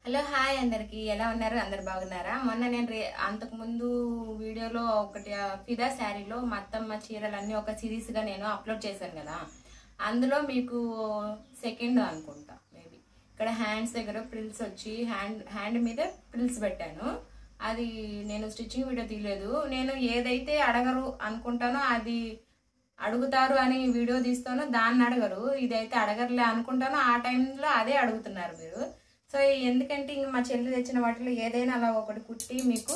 Hello hi అందరికి ఎలా ఉన్నారు? అందరు బాగున్నారా? మొన్న నేను అంతకు ముందు వీడియోలో ఒకటి ఫిదా శారీలో మా అత్తమ్మ చీరలన్నీ ఒక సిరీస్ గా నేను అప్లోడ్ చేశాను కదా. అందులో మీకు సెకండ్ అనుకుంటా మేబీ ఇక్కడ హ్యాండ్స్ దగ్గర ప్రిల్స్ వచ్చి హ్యాండ్ మీద ప్రిల్స్ పెట్టాను. అది నేను స్టిచ్చింగ్ వీడియో తీయలేదు. నేను ఏదైతే అడగరు అనుకుంటానో అది అడుగుతారు అని వీడియో తీస్తానో దాన్ని అడగరు, ఇదైతే అడగరులే అనుకుంటానో ఆ టైంలో అదే అడుగుతున్నారు మీరు. సో ఎందుకంటే ఇంక మా చెల్లి తెచ్చిన వాటిలో ఏదైనా అలా ఒకటి కుట్టి మీకు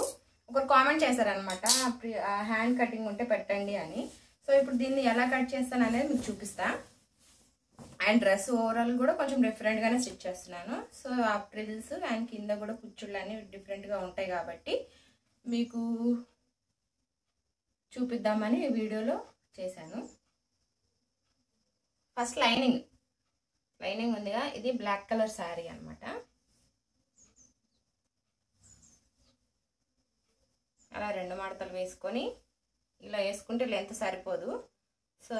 ఒకరు కామెంట్ చేశారనమాట, హ్యాండ్ కటింగ్ ఉంటే పెట్టండి అని. సో ఇప్పుడు దీన్ని ఎలా కట్ చేస్తాను అనేది మీకు చూపిస్తా. అండ్ డ్రెస్ ఓవరాల్ కూడా కొంచెం డిఫరెంట్గానే స్టిచ్ చేస్తున్నాను. సో ఆ ప్రిల్స్ అండ్ కింద కూడా కుచ్చుళ్ళు అన్నీ డిఫరెంట్గా ఉంటాయి కాబట్టి మీకు చూపిద్దామని వీడియోలో చేశాను. ఫస్ట్ లైనింగ్ ఉందిగా, ఇది బ్లాక్ కలర్ శారీ అనమాట. అలా 2 మడతలు వేసుకొని ఇలా వేసుకుంటే లెంత్ సరిపోదు. సో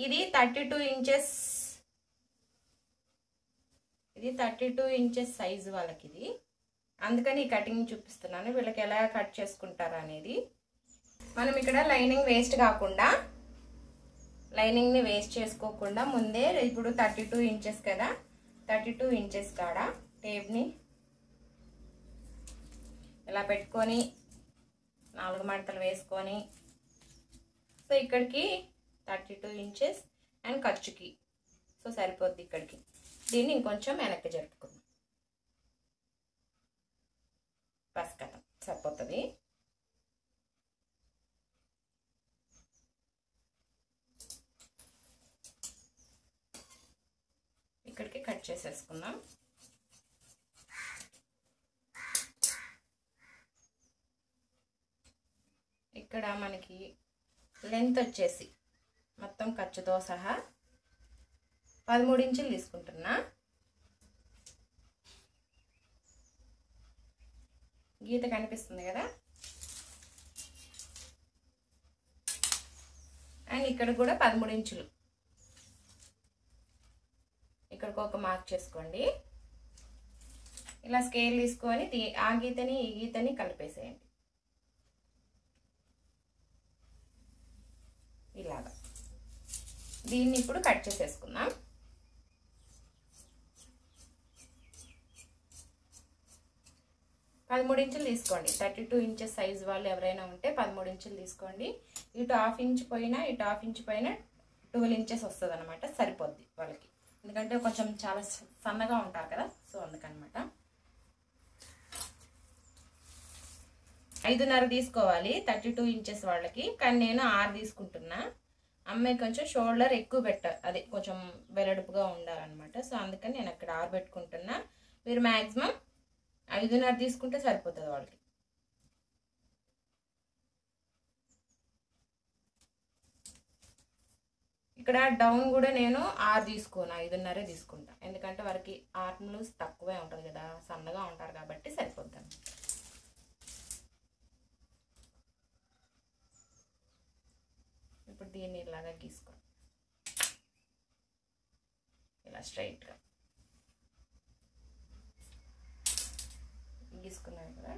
ఇది 32 ఇంచెస్, ఇది 32 ఇంచెస్ సైజు వాళ్ళకి ఇది, అందుకని ఈ కటింగ్ చూపిస్తున్నాను. వీళ్ళకి ఎలా కట్ చేసుకుంటారు అనేది. మనం ఇక్కడ లైనింగ్ వేస్ట్ చేసుకోకుండా ముందే ఇప్పుడు 32 ఇంచెస్ కదా, 32 ఇంచెస్ కాడ టేప్ని ఇలా పెట్టుకొని 4 మడతలు వేసుకొని, సో ఇక్కడికి 32 ఇంచెస్ అండ్ ఖర్చుకి సో సరిపోద్ది ఇక్కడికి. దీన్ని ఇంకొంచెం వెనక్కి జరుపుకుందాం. బస్ కదా సరిపోతుంది. ఇక్కడికి కట్ చేసేసుకుందాం. ఇక్కడ మనకి లెంత్ వచ్చేసి మొత్తం ఖర్చుతో సహా 13 ఇంచులు తీసుకుంటున్నా. గీత కనిపిస్తుంది కదా. అండ్ ఇక్కడ కూడా 13 ఇంచులు, ఇక్కడికి ఒక మార్క్ చేసుకోండి. ఇలా స్కేల్ తీసుకొని ఆ గీతని ఈ గీతని కలిపేసేయండి ఇలాగా. దీన్ని ఇప్పుడు కట్ చేసేసుకుందాం. పదమూడు ఇంచులు తీసుకోండి. 32 ఇంచెస్ సైజ్ వాళ్ళు ఎవరైనా ఉంటే 13 ఇంచులు తీసుకోండి. ఇటు హాఫ్ ఇంచ్ పైన 12 ఇంచెస్ వస్తుంది అనమాట, సరిపోద్ది వాళ్ళకి. ఎందుకంటే కొంచెం చాలా సన్నగా ఉంటారు కదా, సో అందుకనమాట. 5.5 తీసుకోవాలి 32 ఇంచెస్ వాళ్ళకి, కానీ నేను 6 తీసుకుంటున్నా. అమ్మాయి కొంచెం షోల్డర్ ఎక్కువ అదే కొంచెం వెడల్పుగా ఉండాలన్నమాట. సో అందుకని నేను అక్కడ 6 పెట్టుకుంటున్నా. మీరు మ్యాక్సిమం 5.5 తీసుకుంటే సరిపోతుంది వాళ్ళకి. ఇక్కడ డౌన్ కూడా నేను 6 తీసుకోను, 5.5 తీసుకుంటా. ఎందుకంటే వారికి ఆర్మ్ లూజ్ తక్కువే ఉంటుంది కదా, సన్నగా ఉంటారు కాబట్టి సరిపోతాను. ఇప్పుడు దీన్ని ఇలాగా గీసుకో, ఇలా స్ట్రైట్గా గీసుకున్నాను కదా.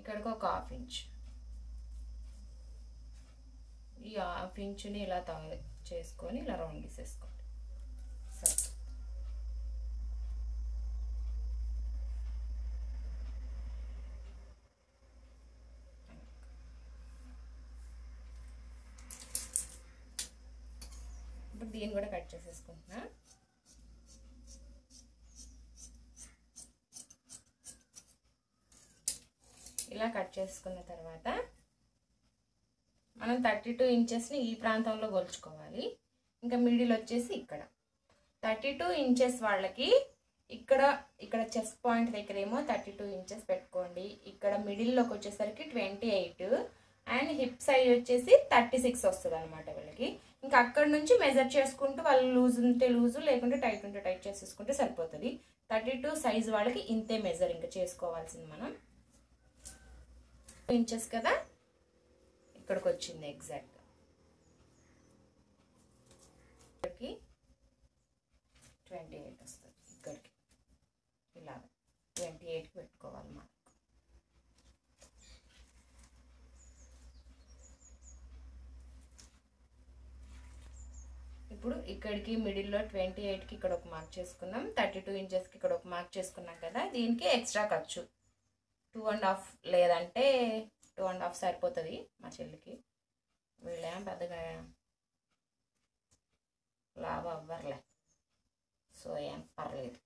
ఇక్కడికి ఒక హాఫ్ ఇంచ్, ఈ హాఫ్ ఇంచుని ఇలా చేసుకొని ఇలా రౌండ్ గీసేసుకోండి. సరే, ఇప్పుడు దీన్ని కూడా కట్ చేసేసుకుంటున్నా. ఇలా కట్ చేసుకున్న తర్వాత మనం 32 ఇంచెస్ని ఈ ప్రాంతంలో కొలుచుకోవాలి. ఇంకా మిడిల్ వచ్చేసి ఇక్కడ 32 ఇంచెస్ వాళ్ళకి ఇక్కడ చెస్ట్ పాయింట్ దగ్గర ఏమో 32 ఇంచెస్ పెట్టుకోండి. ఇక్కడ మిడిల్లోకి వచ్చేసరికి 28 అండ్ హిప్ సైజ్ వచ్చేసి 36 వస్తుంది అనమాట వీళ్ళకి. ఇంకా అక్కడ నుంచి మెజర్ చేసుకుంటూ వాళ్ళు లూజ్ ఉంటే లూజు, లేకుంటే టైట్ ఉంటే టైట్ చేసేసుకుంటే సరిపోతుంది. 32 సైజ్ వాళ్ళకి ఇంతే మెజర్ ఇంకా చేసుకోవాల్సింది మనం. ఇంచెస్ కదా, ఇక్కడికి వచ్చింది ఎగ్జాక్ట్. ఇప్పుడు ఇక్కడికి మిడిల్లో 28కి ఇక్కడ ఒక మార్క్ చేసుకున్నాం, 32 ఇంచెస్కి ఇక్కడ ఒక మార్క్ చేసుకున్నాం కదా. దీనికి ఎక్స్ట్రా ఖర్చు 2.5 లేదంటే 2.5 సరిపోతుంది మా చెల్లికి. వీళ్ళేం పెద్దగా లాభం అవ్వర్లే, సో ఏం పర్లేదు.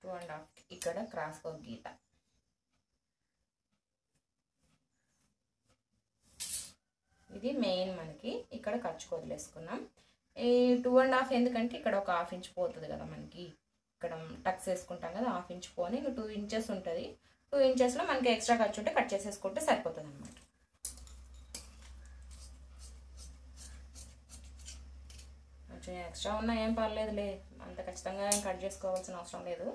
2.5 ఇక్కడ క్రాస్ ఒక గీత. ఇది మెయిన్ మనకి. ఇక్కడ ఖర్చుకు వదిలేసుకున్నాం. ఈ 2.5 ఎందుకంటే ఇక్కడ ఒక 1/2 ఇంచ్ పోతుంది కదా మనకి. ఇక్కడ టక్స్ వేసుకుంటాం కదా, 1/2 ఇంచ్ పోని ఇంకా 2 ఇంచెస్ ఉంటుంది. 2 ఇంచెస్లో మనకి ఎక్స్ట్రా ఖర్చు ఉంటే కట్ చేసేసుకుంటే సరిపోతుంది అనమాట. కొంచెం ఎక్స్ట్రా ఉన్నా ఏం పర్లేదులే, అంత ఖచ్చితంగా ఏం కట్ చేసుకోవాల్సిన అవసరం లేదు.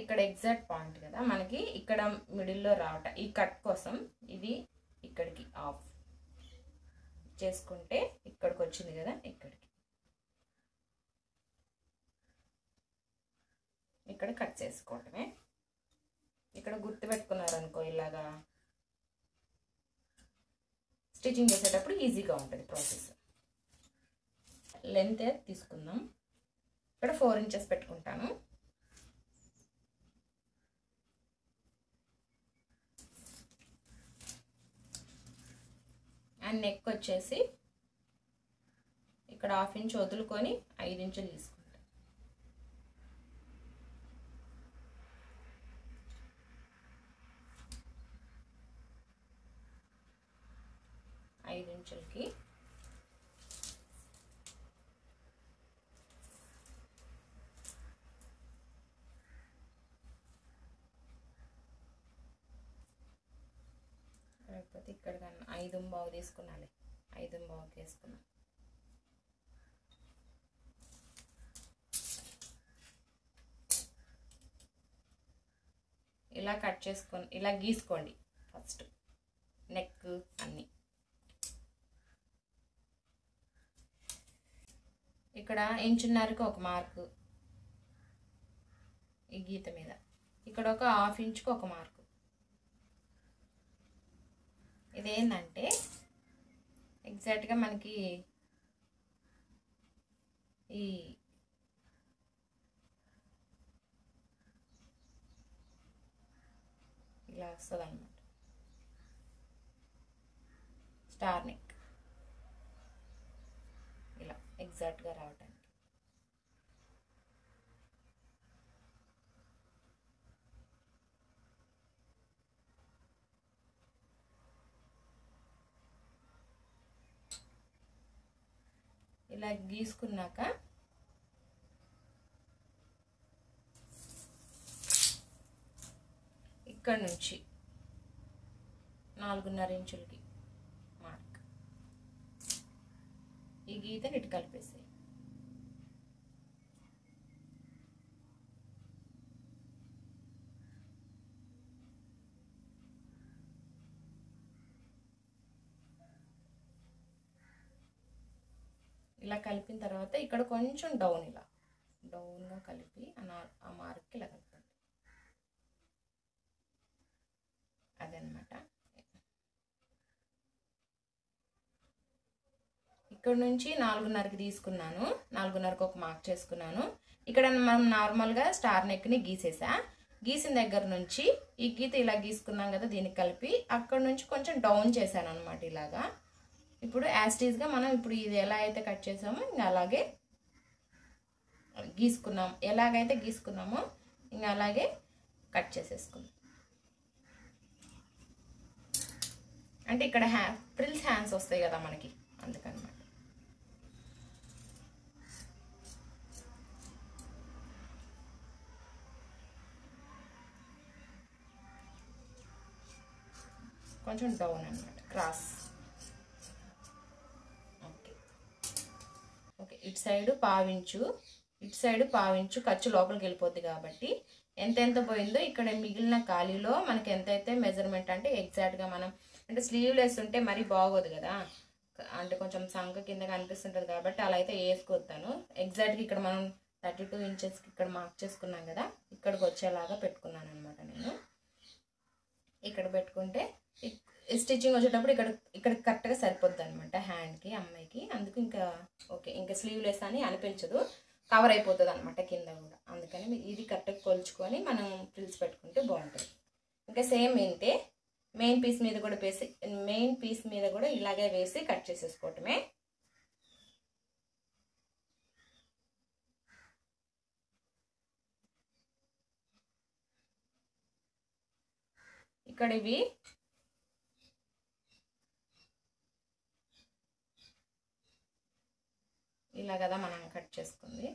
ఇక్కడ ఎగ్జాక్ట్ పాయింట్ కదా మనకి, ఇక్కడ మిడిల్లో రావట ఈ కట్ కోసం ఇది ఇక్కడికి ఆఫ్ చేసుకుంటే ఇక్కడికి వచ్చింది కదా, ఇక్కడికి ఇక్కడ కట్ చేసుకోవటమే. ఇక్కడ గుర్తు పెట్టుకున్నారనుకో ఇలాగా స్టిచ్చింగ్ చేసేటప్పుడు ఈజీగా ఉంటుంది ప్రాసెస్. లెంత్ తీసుకుందాం. ఇక్కడ 4 ఇంచెస్ పెట్టుకుంటాను. అండ్ నెక్ వచ్చేసి ఇక్కడ 1/2 ఇంచ్ వదులుకొని 5 ఇంచులు తీసుకుంటాం. 5 ఇంచులకి లేకపోతే ఇక్కడ కన్నా 5.25 తీసుకున్నాలి. 5.25 వేసుకున్నాం. ఇలా కట్ చేసుకొని ఇలా గీసుకోండి ఫస్ట్ నెక్ అన్నీ. ఇక్కడ 1.5 ఇంచుకి ఒక మార్కు ఈ గీత మీద, ఇక్కడ ఒక 1/2 ఇంచుకి ఒక మార్కు. ఇదేంటంటే ఎగ్జాక్ట్గా మనకి ఈ ఇలా వస్తుంది అన్నమాట, స్టార్ నెక్ ఇలా ఎగ్జాక్ట్గా రావటానికి. ఇలా గీసుకున్నాక ఇక్కడ నుంచి 4.5 ఇంచులకి మార్క్, ఈ గీతని ఇటు కలిపేసాయి. ఇలా కలిపిన తర్వాత ఇక్కడ కొంచెం డౌన్, ఇలా డౌన్గా కలిపి ఆ మార్క్కి ఇలా కలపండి. అదనమాట. ఇక్కడ నుంచి 4.5కి తీసుకున్నాను. 4.5కి ఒక మార్క్ చేసుకున్నాను. ఇక్కడ మనం నార్మల్గా స్టార్ నెక్ని గీసేసా. గీసిన దగ్గర నుంచి ఈ గీత ఇలా గీసుకున్నాం కదా, దీనికి కలిపి అక్కడ నుంచి కొంచెం డౌన్ చేశాను అనమాట ఇలాగా. ఇప్పుడు యాస్టీజ్గా మనం ఇప్పుడు ఇది ఎలా అయితే కట్ చేసామో ఇంకా అలాగే గీసుకున్నాం, ఎలాగైతే గీసుకున్నామో ఇంకా అలాగే కట్ చేసేసుకున్నాం. అంటే ఇక్కడ ఫ్రిల్స్ హ్యాండ్స్ వస్తాయి కదా మనకి, అందుకనమాట. కొంచెం డౌన్ అన్నమాట, క్రాస్. Okay okay. ఇటు సైడు 1/2 ఇంచు, ఇటు సైడు 1/2 ఇంచు ఖర్చు లోపలికి వెళ్ళిపోద్ది కాబట్టి ఎంత పోయిందో ఇక్కడ మిగిలిన ఖాళీలో మనకి ఎంతైతే మెజర్మెంట్ అంటే ఎగ్జాక్ట్గా మనం అంటే స్లీవ్లెస్ ఉంటే మరీ బాగోదు కదా, అంటే కొంచెం సంక కింద కనిపిస్తుంటుంది కాబట్టి అలా అయితే వేసుకొస్తాను. ఎగ్జాక్ట్గా ఇక్కడ మనం 32 ఇంచెస్కి ఇక్కడ మార్క్ చేసుకున్నాం కదా, ఇక్కడికి వచ్చేలాగా పెట్టుకున్నాను అనమాట నేను. ఇక్కడ పెట్టుకుంటే స్టిచ్చింగ్ వచ్చేటప్పుడు ఇక్కడ కరెక్ట్గా సరిపోద్ది అనమాట హ్యాండ్కి అమ్మాయికి. అందుకు ఇంకా ఓకే, ఇంకా స్లీవ్లెస్ అని అనిపించదు, కవర్ అయిపోతుంది అనమాట కింద కూడా. అందుకని ఇది కరెక్ట్గా కొలుచుకొని మనం ఫ్రిల్స్ పెట్టుకుంటే బాగుంటుంది. ఇంకా సేమ్ ఇంతే, మెయిన్ పీస్ మీద కూడా ఇలాగే వేసి కట్ చేసేసుకోవటమే. ఇక్కడ ఇవి ఇలా కదా మనం కట్ చేసుకుంది.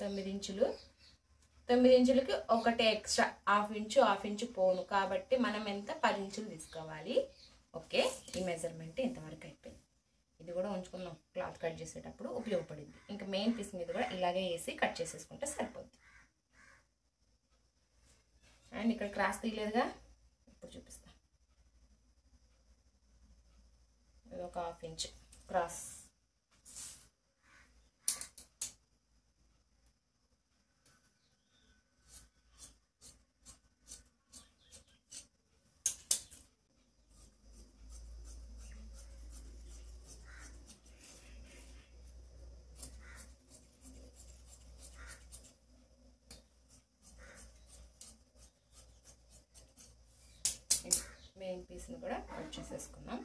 తొమ్మిది ఇంచులకి ఒకటి ఎక్స్ట్రా హాఫ్ ఇంచు పోను కాబట్టి మనం ఎంత 10 ఇంచులు తీసుకోవాలి. ఓకే, ఈ మెజర్మెంట్ ఇంతవరకు అయిపోయింది. ఇది కూడా ఉంచుకుందాం, క్లాత్ కట్ చేసేటప్పుడు ఉపయోగపడింది. ఇంకా మెయిన్ పీస్ మీద కూడా ఇలాగే వేసి కట్ చేసేసుకుంటే సరిపోద్ది. అండ్ ఇక్కడ క్రాస్ తీయలేదుగా, ఇప్పుడు చూపిస్తా. ఇది ఒక హాఫ్ ఇంచ్ క్రాస్. మెయిన్ పీస్ని కూడా కట్ చేసేసుకున్నాం.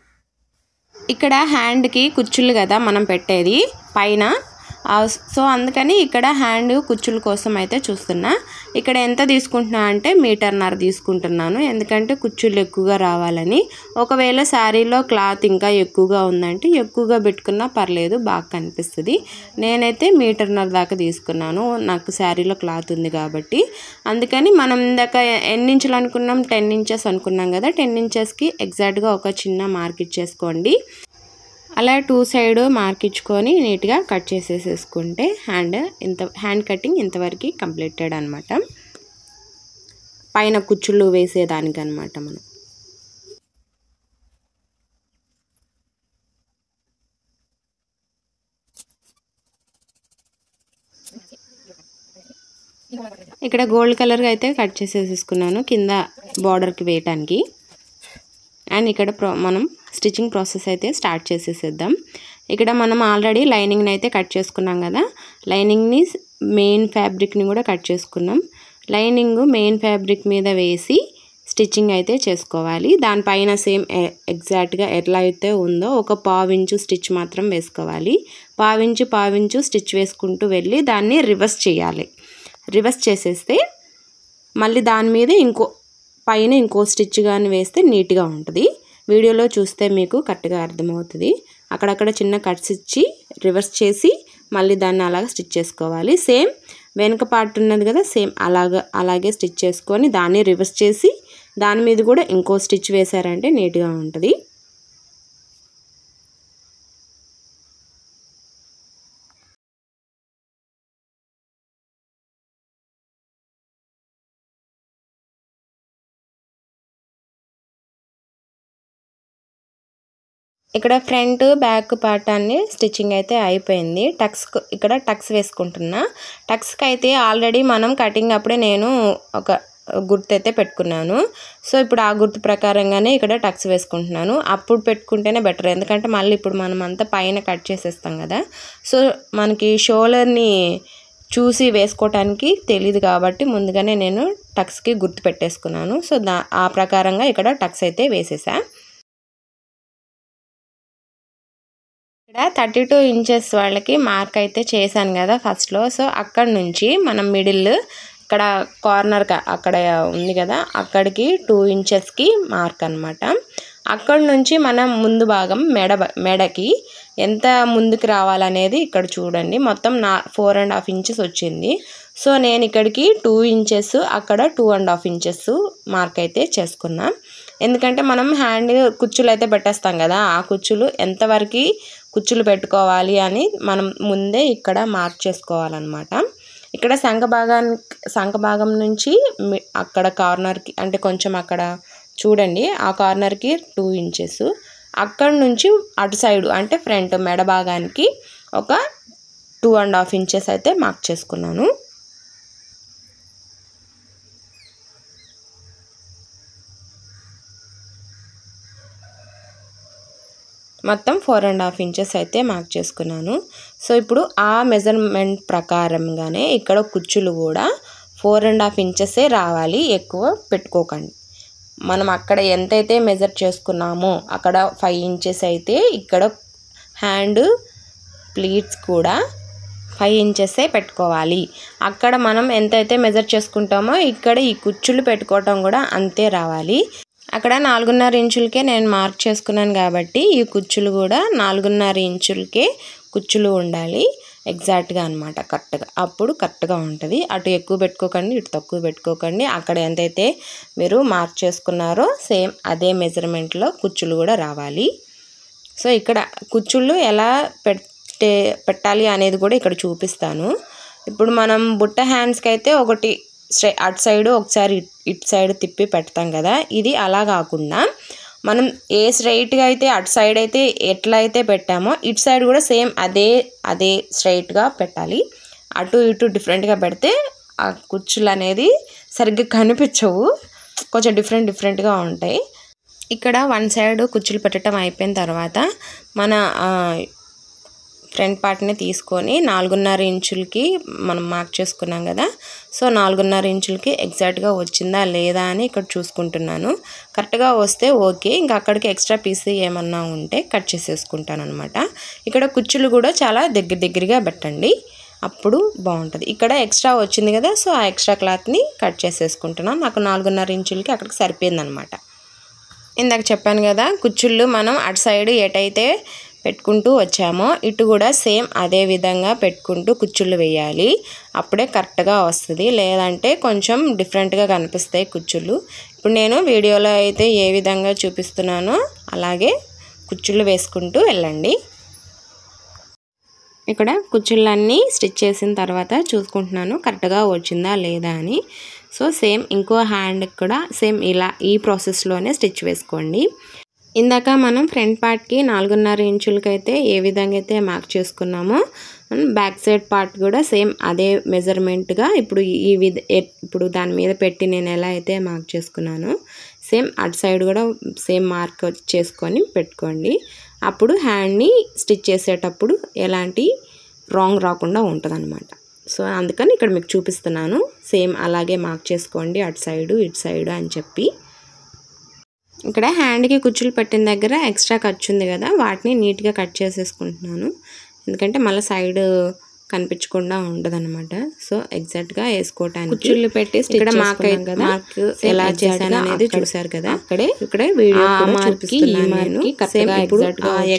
ఇక్కడ హ్యాండ్కి కుచ్చులు కదా మనం పెట్టేది పైన, సో అందుకని ఇక్కడ హ్యాండ్ కుచ్చుల కోసం అయితే చూస్తున్నా. ఇక్కడ ఎంత తీసుకుంటున్నా అంటే 1.5 మీటర్ తీసుకుంటున్నాను, ఎందుకంటే కుచ్చులు ఎక్కువగా రావాలని. ఒకవేళ శారీలో క్లాత్ ఇంకా ఎక్కువగా ఉందంటే ఎక్కువగా పెట్టుకున్నా పర్లేదు, బాగా కనిపిస్తుంది. నేనైతే 1.5 మీటర్ దాకా తీసుకున్నాను, నాకు శారీలో క్లాత్ ఉంది కాబట్టి. అందుకని మనం ఇందాక ఎన్ని ఇంచులు అనుకున్నాం, 10 ఇంచెస్ అనుకున్నాం కదా, 10 ఇంచెస్కి ఎగ్జాక్ట్గా ఒక చిన్న మార్క్ ఇచ్చేసుకోండి. అలా 2 సైడ్ మార్క్ ఇచ్చుకొని నీట్గా కట్ చేసేసుకుంటే హ్యాండ్ కటింగ్ ఇంతవరకు కంప్లీటెడ్ అనమాట. పైన కుచ్చుళ్ళు వేసేదానికి అనమాట మనం. ఇక్కడ గోల్డ్ కలర్గా అయితే కట్ చేసేసుకున్నాను కింద బార్డర్కి వేయటానికి. అండ్ ఇక్కడ మనం స్టిచ్చింగ్ ప్రాసెస్ అయితే స్టార్ట్ చేసేసేద్దాం. ఇక్కడ మనం ఆల్రెడీ లైనింగ్ని అయితే కట్ చేసుకున్నాం కదా, లైనింగ్ని మెయిన్ ఫ్యాబ్రిక్ని కూడా కట్ చేసుకున్నాం. లైనింగ్ మెయిన్ ఫ్యాబ్రిక్ మీద వేసి స్టిచ్చింగ్ అయితే చేసుకోవాలి. దానిపైన సేమ్ ఎగ్జాక్ట్గా ఎట్లా అయితే ఉందో ఒక 1/4 ఇంచు స్టిచ్ మాత్రం వేసుకోవాలి. 1/4 ఇంచు స్టిచ్ వేసుకుంటూ వెళ్ళి దాన్ని రివర్స్ చేయాలి. రివర్స్ చేసేస్తే మళ్ళీ దాని మీద పైన ఇంకో స్టిచ్ కానీ వేస్తే నీట్గా ఉంటుంది. వీడియోలో చూస్తే మీకు కరెక్ట్గా అర్థమవుతుంది. అక్కడక్కడ చిన్న కట్స్ ఇచ్చి రివర్స్ చేసి మళ్ళీ దాన్ని అలాగ స్టిచ్ చేసుకోవాలి. సేమ్ వెనక పార్ట్ ఉన్నది కదా, సేమ్ అలాగే స్టిచ్ చేసుకొని దాన్ని రివర్స్ చేసి దాని మీద కూడా ఇంకో స్టిచ్ వేసారంటే నీట్గా ఉంటుంది. ఇక్కడ ఫ్రంట్ బ్యాక్ పార్ట్ అన్ని స్టిచ్చింగ్ అయితే అయిపోయింది. ఇక్కడ టక్స్ వేసుకుంటున్నా. టక్స్కి అయితే ఆల్రెడీ మనం కటింగ్ అప్పుడే నేను ఒక గుర్తు అయితే పెట్టుకున్నాను. సో ఇప్పుడు ఆ గుర్తు ప్రకారంగానే ఇక్కడ టక్స్ వేసుకుంటున్నాను. అప్పుడు పెట్టుకుంటేనే బెటర్, ఎందుకంటే మళ్ళీ ఇప్పుడు మనం అంతా పైన కట్ చేసేస్తాం కదా, సో మనకి షోల్డర్ని చూసి వేసుకోవటానికి తెలియదు కాబట్టి ముందుగానే నేను టక్స్కి గుర్తు పెట్టేసుకున్నాను. సో ఆ ప్రకారంగా ఇక్కడ టక్స్ అయితే వేసేసా. ఇక్కడ 32 ఇంచెస్ వాళ్ళకి మార్క్ అయితే చేశాను కదా ఫస్ట్లో. సో అక్కడ నుంచి మనం మిడిల్ ఇక్కడ కార్నర్ అక్కడ ఉంది కదా, అక్కడికి 2 ఇంచెస్కి మార్క్ అనమాట. అక్కడ నుంచి మనం ముందు భాగం మెడకి ఎంత ముందుకు రావాలనేది ఇక్కడ చూడండి. మొత్తం 4.5 ఇంచెస్ వచ్చింది. సో నేను ఇక్కడికి 2 ఇంచెస్, అక్కడ 2.5 ఇంచెస్ మార్క్ అయితే చేసుకున్నా. ఎందుకంటే మనం హ్యాండ్ కుచ్చులు అయితే పెట్టేస్తాం కదా, ఆ కుచ్చులు ఎంతవరకు కుచ్చులు పెట్టుకోవాలి అని మనం ముందే ఇక్కడ మార్క్ చేసుకోవాలన్నమాట. ఇక్కడ సంఖ భాగం నుంచి అక్కడ కార్నర్కి అంటే కొంచెం అక్కడ చూడండి, ఆ కార్నర్కి 2 ఇంచెస్, అక్కడ నుంచి అటు సైడు అంటే ఫ్రంట్ మెడ భాగానికి ఒక 2.5 ఇంచెస్ అయితే మార్క్ చేసుకున్నాను. మొత్తం 4.5 ఇంచెస్ అయితే మార్క్ చేసుకున్నాను. సో ఇప్పుడు ఆ మెజర్మెంట్ ప్రకారంగానే ఇక్కడ కుచ్చులు కూడా 4.5 ఇంచెసే రావాలి, ఎక్కువ పెట్టుకోకండి. మనం అక్కడ ఎంతైతే మెజర్ చేసుకున్నామో అక్కడ 5 ఇంచెస్ అయితే ఇక్కడ హ్యాండ్ ప్లీట్స్ కూడా 5 ఇంచెసే పెట్టుకోవాలి. అక్కడ మనం ఎంతైతే మెజర్ చేసుకుంటామో ఇక్కడ ఈ కుచ్చులు పెట్టుకోవటం కూడా అంతే రావాలి. అక్కడ 4.5 ఇంచులకే నేను మార్క్ చేసుకున్నాను కాబట్టి ఈ కుచ్చులు కూడా 4.5 ఇంచులకే కుచ్చులు ఉండాలి ఎగ్జాక్ట్గా అనమాట, కరెక్ట్గా. అప్పుడు కరెక్ట్గా ఉంటుంది. అటు ఎక్కువ పెట్టుకోకండి, ఇటు తక్కువ పెట్టుకోకండి. అక్కడ ఎంతైతే మీరు మార్క్ చేసుకున్నారో సేమ్ అదే మెజర్మెంట్లో కుచ్చులు కూడా రావాలి. సో ఇక్కడ కుచ్చుళ్ళు ఎలా పెట్టాలి అనేది కూడా ఇక్కడ చూపిస్తాను. ఇప్పుడు మనం బుట్ట హ్యాండ్స్కి అయితే ఒకటి అటు సైడు ఒకసారి ఇటు సైడ్ తిప్పి పెడతాం కదా, ఇది అలా కాకుండా మనం ఏ స్ట్రైట్గా అయితే అటు సైడ్ అయితే ఎట్లా అయితే పెట్టామో ఇటు సైడ్ కూడా సేమ్ అదే స్ట్రైట్గా పెట్టాలి. అటు ఇటు డిఫరెంట్గా పెడితే ఆ కుచ్చులు అనేది సరిగ్గా కనిపించవు, కొంచెం డిఫరెంట్గా ఉంటాయి. ఇక్కడ వన్ సైడ్ కుచ్చులు పెట్టడం అయిపోయిన తర్వాత మన ఫ్రంట్ పార్ట్ని తీసుకొని 4.5 ఇంచులకి మనం మార్క్ చేసుకున్నాం కదా, సో 4.5 ఇంచులకి ఎగ్జాక్ట్గా వచ్చిందా లేదా అని ఇక్కడ చూసుకుంటున్నాను. కరెక్ట్గా వస్తే ఓకే, ఇంకా అక్కడికి ఎక్స్ట్రా పీస్ ఏమన్నా ఉంటే కట్ చేసేసుకుంటాను అనమాట. ఇక్కడ కుచ్చులు కూడా చాలా దగ్గరగా పెట్టండి, అప్పుడు బాగుంటుంది. ఇక్కడ ఎక్స్ట్రా వచ్చింది కదా, సో ఆ ఎక్స్ట్రా క్లాత్ని కట్ చేసేసుకుంటున్నాను. నాకు 4.5 ఇంచులకి అక్కడికి సరిపోయిందనమాట. ఇందాక చెప్పాను కదా, కుచ్చుళ్ళు మనం అటు సైడ్ ఎటైతే పెట్టుకుంటూ వచ్చామో ఇటు కూడా సేమ్ అదే విధంగా పెట్టుకుంటూ కుచ్చుళ్ళు వేయాలి, అప్పుడే కరెక్ట్గా వస్తుంది. లేదంటే కొంచెం డిఫరెంట్గా కనిపిస్తాయి కుచ్చుళ్ళు. ఇప్పుడు నేను వీడియోలో అయితే ఏ విధంగా చూపిస్తున్నానో అలాగే కుచ్చుళ్ళు వేసుకుంటూ వెళ్ళండి. ఇక్కడ కుచ్చుళ్ళన్నీ స్టిచ్ చేసిన తర్వాత చూసుకుంటున్నాను కరెక్ట్గా వచ్చిందా లేదా అని. సో సేమ్ ఇంకో హ్యాండ్కి కూడా సేమ్ ఇలా ఈ ప్రాసెస్లోనే స్టిచ్ వేసుకోండి. ఇందాక మనం ఫ్రంట్ పార్ట్కి 4.5 ఇంచులకైతే ఏ విధంగా అయితే మార్క్ చేసుకున్నామో బ్యాక్ సైడ్ పార్ట్ కూడా సేమ్ అదే మెజర్మెంట్గా ఇప్పుడు దాని మీద పెట్టి నేను ఎలా అయితే మార్క్ చేసుకున్నానో సేమ్ అటు సైడ్ కూడా సేమ్ మార్క్ చేసుకొని పెట్టుకోండి. అప్పుడు హ్యాండ్ని స్టిచ్ చేసేటప్పుడు ఎలాంటి రాంగ్ రాకుండా ఉంటుంది అనమాట. సో అందుకని ఇక్కడ మీకు చూపిస్తున్నాను, సేమ్ అలాగే మార్క్ చేసుకోండి అటు సైడు ఇటు సైడు అని చెప్పి. ఇక్కడ హ్యాండ్కి కుచ్చులు పెట్టిన దగ్గర ఎక్స్ట్రా ఖర్చు ఉంది కదా, వాటిని నీట్గా కట్ చేసేసుకుంటున్నాను. ఎందుకంటే మళ్ళీ సైడ్ కనిపించకుండా ఉండదు అనమాట. సో ఎగ్జాక్ట్గా వేసుకోవటానికి కుచ్చుళ్ళు పెట్టి ఇక్కడ మార్క్ ఎలా చేశాను అనేది చూసారు కదా, ఇక్కడ వీడియో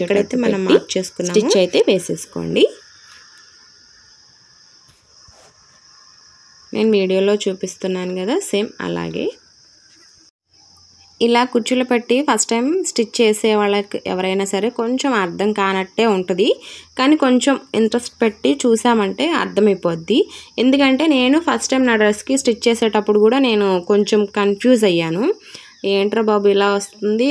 ఎక్కడైతే మనం మార్క్ చేసుకున్నామో స్టిచ్ అయితే వేసేసుకోండి. నేను వీడియోలో చూపిస్తున్నాను కదా, సేమ్ అలాగే ఇలా కుచ్చులు పెట్టి ఫస్ట్ టైం స్టిచ్ చేసే వాళ్ళకి ఎవరైనా సరే కొంచెం అర్థం కానట్టే ఉంటుంది, కానీ కొంచెం ఇంట్రెస్ట్ పెట్టి చూసామంటే అర్థమైపోద్ది. ఎందుకంటే నేను ఫస్ట్ టైం నా డ్రెస్కి స్టిచ్ చేసేటప్పుడు కూడా నేను కొంచెం కన్ఫ్యూజ్ అయ్యాను. ఏంట్రా బాబు ఇలా వస్తుంది,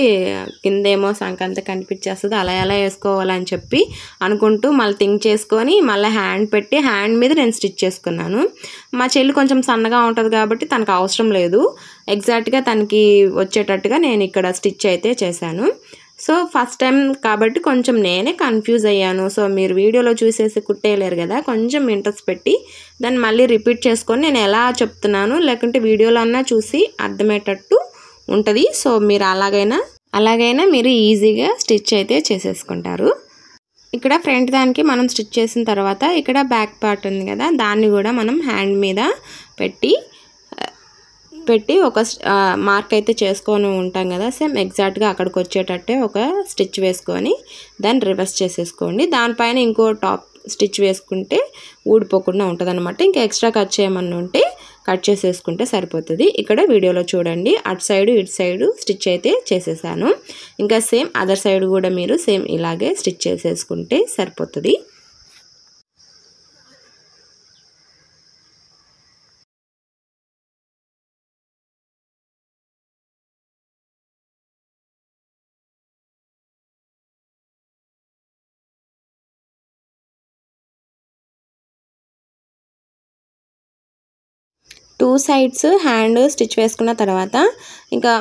కిందేమో సంకంత కనిపించేస్తుంది, అలా ఎలా వేసుకోవాలని చెప్పి అనుకుంటూ మళ్ళీ థింక్ చేసుకొని మళ్ళీ హ్యాండ్ పెట్టి హ్యాండ్ మీద నేను స్టిచ్ చేసుకున్నాను. మా చెల్లి కొంచెం సన్నగా ఉంటుంది కాబట్టి తనకు అవసరం లేదు, ఎగ్జాక్ట్గా తనకి వచ్చేటట్టుగా నేను ఇక్కడ స్టిచ్ అయితే చేశాను. సో ఫస్ట్ టైం కాబట్టి కొంచెం నేనే కన్ఫ్యూజ్ అయ్యాను. సో మీరు వీడియోలో చూసేసి కుట్టేయలేరు కదా, కొంచెం ఇంట్రెస్ట్ పెట్టి దాన్ని మళ్ళీ రిపీట్ చేసుకొని నేను ఎలా చెప్తున్నాను లేకుంటే వీడియోలో అన్నా చూసి అర్థమయ్యేటట్టు ఉంటుంది. సో మీరు అలాగైనా మీరు ఈజీగా స్టిచ్ అయితే చేసేసుకుంటారు. ఇక్కడ ఫ్రంట్ దానికి మనం స్టిచ్ చేసిన తర్వాత ఇక్కడ బ్యాక్ పార్ట్ ఉంది కదా, దాన్ని కూడా మనం హ్యాండ్ మీద పెట్టి ఒక మార్క్ అయితే చేసుకొని ఉంటాం కదా, సేమ్ ఎగ్జాక్ట్గా అక్కడికి వచ్చేటట్టే ఒక స్టిచ్ వేసుకొని దాన్ని రివర్స్ చేసేసుకోండి. దానిపైన ఇంకో టాప్ స్టిచ్ వేసుకుంటే ఊడిపోకుండా ఉంటుంది అనమాట. ఇంకా ఎక్స్ట్రా కట్ చేయమని ఉంటే కట్ చేసేసుకుంటే సరిపోతుంది. ఇక్కడ వీడియోలో చూడండి, అటు సైడు ఇటు సైడు స్టిచ్ అయితే చేసేసాను. ఇంకా సేమ్ అదర్ సైడ్ కూడా మీరు సేమ్ ఇలాగే స్టిచ్ చేసేసుకుంటే సరిపోతుంది. 2 సైడ్స్ హ్యాండ్ స్టిచ్ వేసుకున్న తర్వాత ఇంకా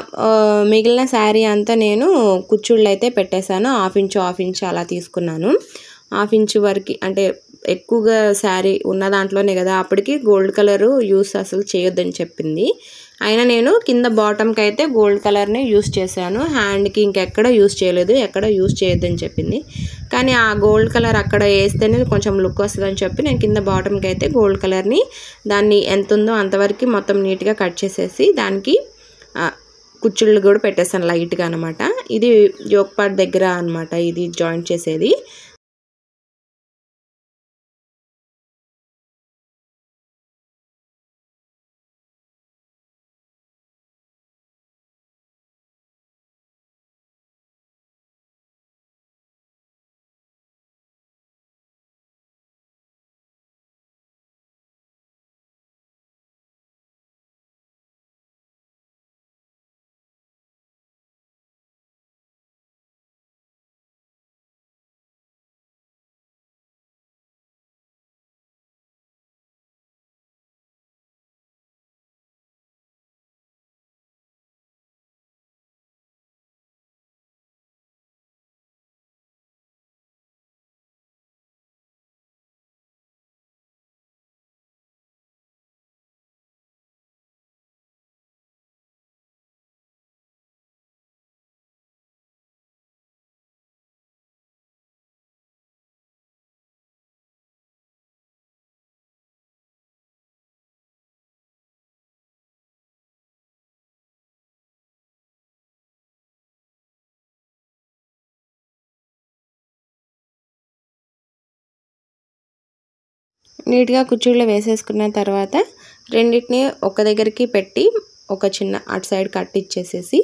మిగిలిన శారీ అంతా నేను కుచ్చుళ్ళు అయితే పెట్టేశాను. హాఫ్ ఇంచ్ అలా తీసుకున్నాను. హాఫ్ ఇంచ్ వరకు అంటే ఎక్కువగా శారీ ఉన్న దాంట్లోనే కదా, అప్పటికి గోల్డ్ కలరు యూస్ అసలు చేయొద్దని చెప్పింది. అయినా నేను కింద బాటమ్కి అయితే గోల్డ్ కలర్ని యూస్ చేశాను. హ్యాండ్కి ఇంకెక్కడ యూస్ చేయలేదు, ఎక్కడ యూస్ చేయొద్దని చెప్పింది. కానీ ఆ గోల్డ్ కలర్ అక్కడ వేస్తేనే కొంచెం లుక్ వస్తుందని చెప్పి నేను కింద బాటమ్కి అయితే గోల్డ్ కలర్ని దాన్ని ఎంత ఉందో అంతవరకు మొత్తం నీట్గా కట్ చేసేసి దానికి కుచ్చుళ్ళు కూడా పెట్టేస్తాను లైట్గా అనమాట. ఇది యోక్ పార్ట్ దగ్గర అనమాట ఇది జాయింట్ చేసేది. నీట్గా కుచ్చుళ్ళు వేసేసుకున్న తర్వాత రెండింటిని ఒక దగ్గరికి పెట్టి ఒక చిన్న అటు సైడ్ కట్ ఇచ్చేసేసి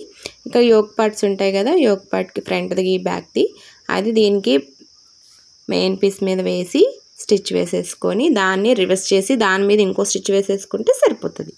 ఇంకా యోక్ పార్ట్స్ ఉంటాయి కదా, యోక్ పార్ట్కి ఫ్రంట్ది బ్యాక్ది అది దీనికి మెయిన్ పీస్ మీద వేసి స్టిచ్ వేసేసుకొని దాన్ని రివర్స్ చేసి దాని మీద ఇంకో స్టిచ్ వేసేసుకుంటే సరిపోతుంది.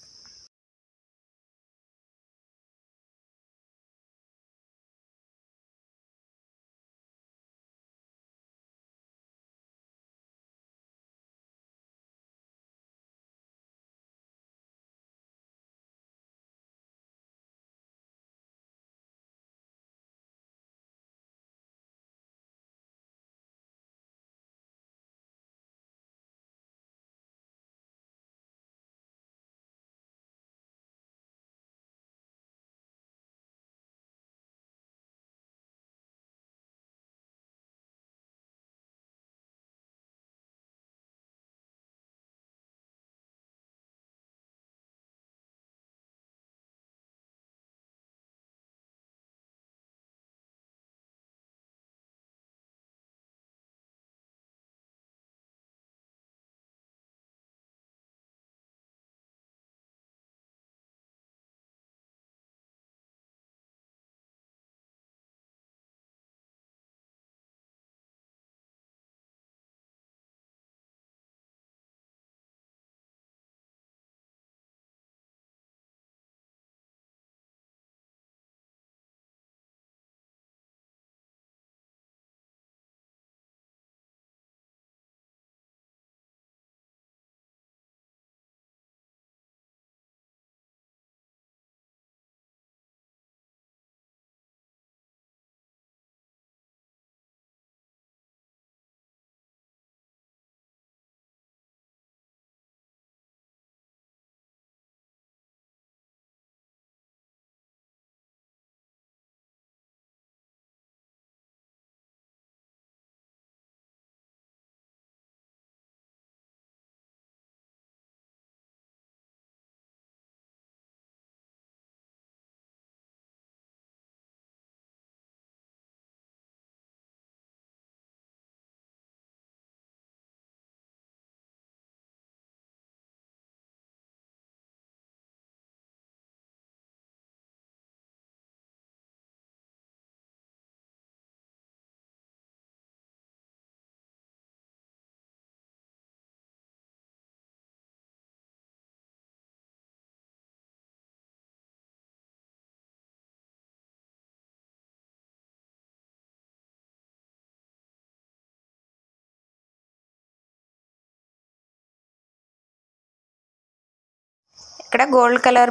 ఇక్కడ గోల్డ్ కలర్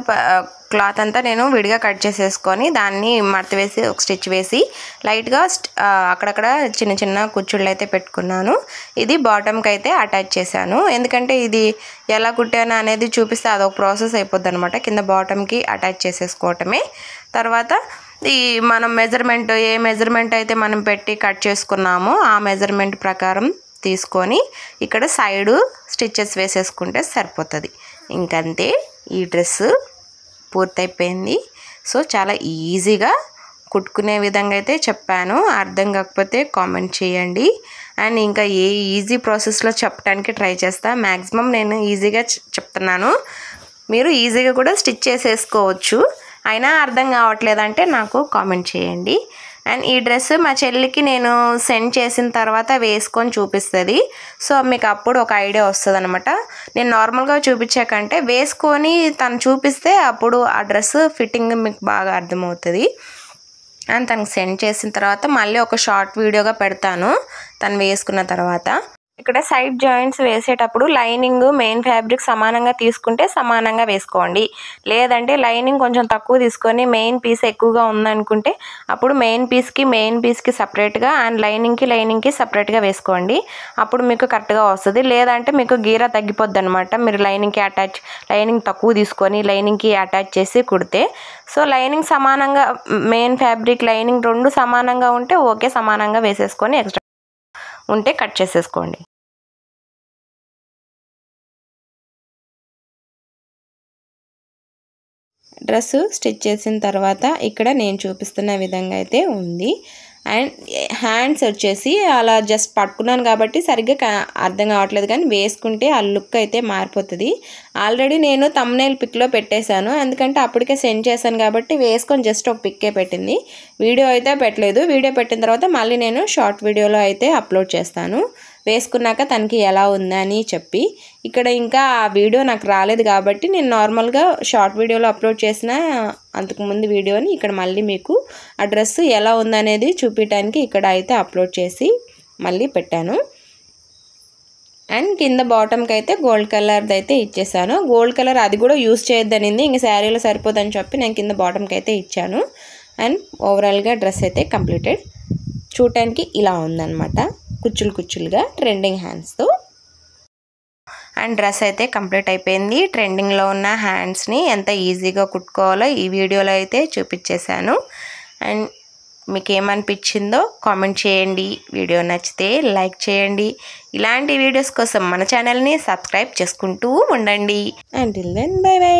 క్లాత్ అంతా నేను విడిగా కట్ చేసేసుకొని దాన్ని మడత వేసి ఒక స్టిచ్ వేసి లైట్గా అక్కడక్కడ చిన్న చిన్న కుచ్చుళ్ళు అయితే పెట్టుకున్నాను. ఇది బాటమ్కి అయితే అటాచ్ చేశాను. ఎందుకంటే ఇది ఎలా కుట్టాను అనేది చూపిస్తే అదొక ప్రాసెస్ అయిపోద్ది అనమాట. కింద బాటమ్కి అటాచ్ చేసేసుకోవటమే. తర్వాత ఈ మనం ఏ మెజర్మెంట్ అయితే మనం పెట్టి కట్ చేసుకున్నామో ఆ మెజర్మెంట్ ప్రకారం తీసుకొని ఇక్కడ సైడు స్టిచ్చెస్ వేసేసుకుంటే సరిపోతుంది. ఇంకంతే, ఈ డ్రెస్ పూర్తయిపోయింది. సో చాలా ఈజీగా కుట్టుకునే విధంగా అయితే చెప్పాను. అర్థం కాకపోతే కామెంట్ చేయండి. అండ్ ఇంకా ఏ ఈజీ ప్రాసెస్లో చెప్పడానికి ట్రై చేస్తా. మ్యాక్సిమం నేను ఈజీగా చెప్తున్నాను. మీరు ఈజీగా కూడా స్టిచ్ చేసేసుకోవచ్చు. అయినా అర్థం కావట్లేదంటే నాకు కామెంట్ చేయండి. అండ్ ఈ డ్రెస్ మా చెల్లికి నేను సెండ్ చేసిన తర్వాత వేసుకొని చూపిస్తుంది. సో మీకు అప్పుడు ఒక ఐడియా వస్తుంది అనమాట. నేను నార్మల్గా చూపించాకంటే వేసుకొని తను చూపిస్తే అప్పుడు ఆ డ్రెస్ ఫిట్టింగ్ మీకు బాగా అర్థమవుతుంది. అండ్ తనకు సెండ్ చేసిన తర్వాత మళ్ళీ ఒక షార్ట్ వీడియోగా పెడతాను తను వేసుకున్న తర్వాత. ఇక్కడ సైడ్ జాయింట్స్ వేసేటప్పుడు లైనింగ్ మెయిన్ ఫ్యాబ్రిక్ సమానంగా తీసుకుంటే సమానంగా వేసుకోండి. లేదంటే లైనింగ్ కొంచెం తక్కువ తీసుకొని మెయిన్ పీస్ ఎక్కువగా ఉందనుకుంటే అప్పుడు మెయిన్ పీస్కి సపరేట్గా అండ్ లైనింగ్కి సపరేట్గా వేసుకోండి. అప్పుడు మీకు కరెక్ట్గా వస్తుంది. లేదంటే మీకు గీర తగ్గిపోద్ది అనమాట. మీరు లైనింగ్ తక్కువ తీసుకొని లైనింగ్కి అటాచ్ చేసి కుడితే. సో లైనింగ్ సమానంగా మెయిన్ ఫ్యాబ్రిక్ లైనింగ్ రెండు సమానంగా ఉంటే ఓకే, సమానంగా వేసేసుకొని ఎక్స్ట్రా ఉంటే కట్ చేసేసుకోండి. డ్రెస్ స్టిచ్ చేసిన తర్వాత ఇక్కడ నేను చూపిస్తున్న విధంగా అయితే ఉంది. అండ్ హ్యాండ్స్ వచ్చేసి అలా జస్ట్ పట్టుకున్నాను కాబట్టి సరిగ్గా అర్థం కావట్లేదు, కానీ వేసుకుంటే ఆ లుక్ అయితే మారిపోతుంది. ఆల్రెడీ నేను థంబ్నెయిల్ పిక్లో పెట్టేశాను. ఎందుకంటే అప్పటికే సెండ్ చేశాను కాబట్టి వేసుకొని జస్ట్ ఒక పిక్కే పెట్టింది. వీడియో అయితే పెట్టలేదు. వీడియో పెట్టిన తర్వాత మళ్ళీ నేను షార్ట్ వీడియోలో అయితే అప్లోడ్ చేస్తాను వేసుకున్నాక తనకి ఎలా ఉందని చెప్పి. ఇక్కడ ఇంకా ఆ వీడియో నాకు రాలేదు కాబట్టి నేను నార్మల్గా షార్ట్ వీడియోలో అప్లోడ్ చేసిన అంతకుముందు వీడియోని ఇక్కడ మళ్ళీ మీకు ఆ డ్రెస్ ఎలా ఉందనేది చూపించడానికి ఇక్కడ అయితే అప్లోడ్ చేసి మళ్ళీ పెట్టాను. అండ్ కింద బాటమ్కి అయితే గోల్డ్ కలర్ది అయితే ఇచ్చేసాను. గోల్డ్ కలర్ అది కూడా యూస్ చేయొద్దనింది, ఇంక శారీలో సరిపోదని చెప్పి నేను కింద బాటమ్కి అయితే ఇచ్చాను. అండ్ ఓవరాల్గా డ్రెస్ అయితే కంప్లీటెడ్. చూడటానికి ఇలా ఉందన్నమాట, కుచ్చులుగా ట్రెండింగ్ హ్యాండ్స్తో. అండ్ డ్రెస్ అయితే కంప్లీట్ అయిపోయింది. ట్రెండింగ్లో ఉన్న హ్యాండ్స్ని ఎంత ఈజీగా కుట్టుకోవాలో ఈ వీడియోలో అయితే చూపించేశాను. అండ్ మీకు ఏమనిపించిందో కామెంట్ చేయండి. వీడియో నచ్చితే లైక్ చేయండి. ఇలాంటి వీడియోస్ కోసం మన ఛానల్ని సబ్స్క్రైబ్ చేసుకుంటూ ఉండండి. Until then bye by.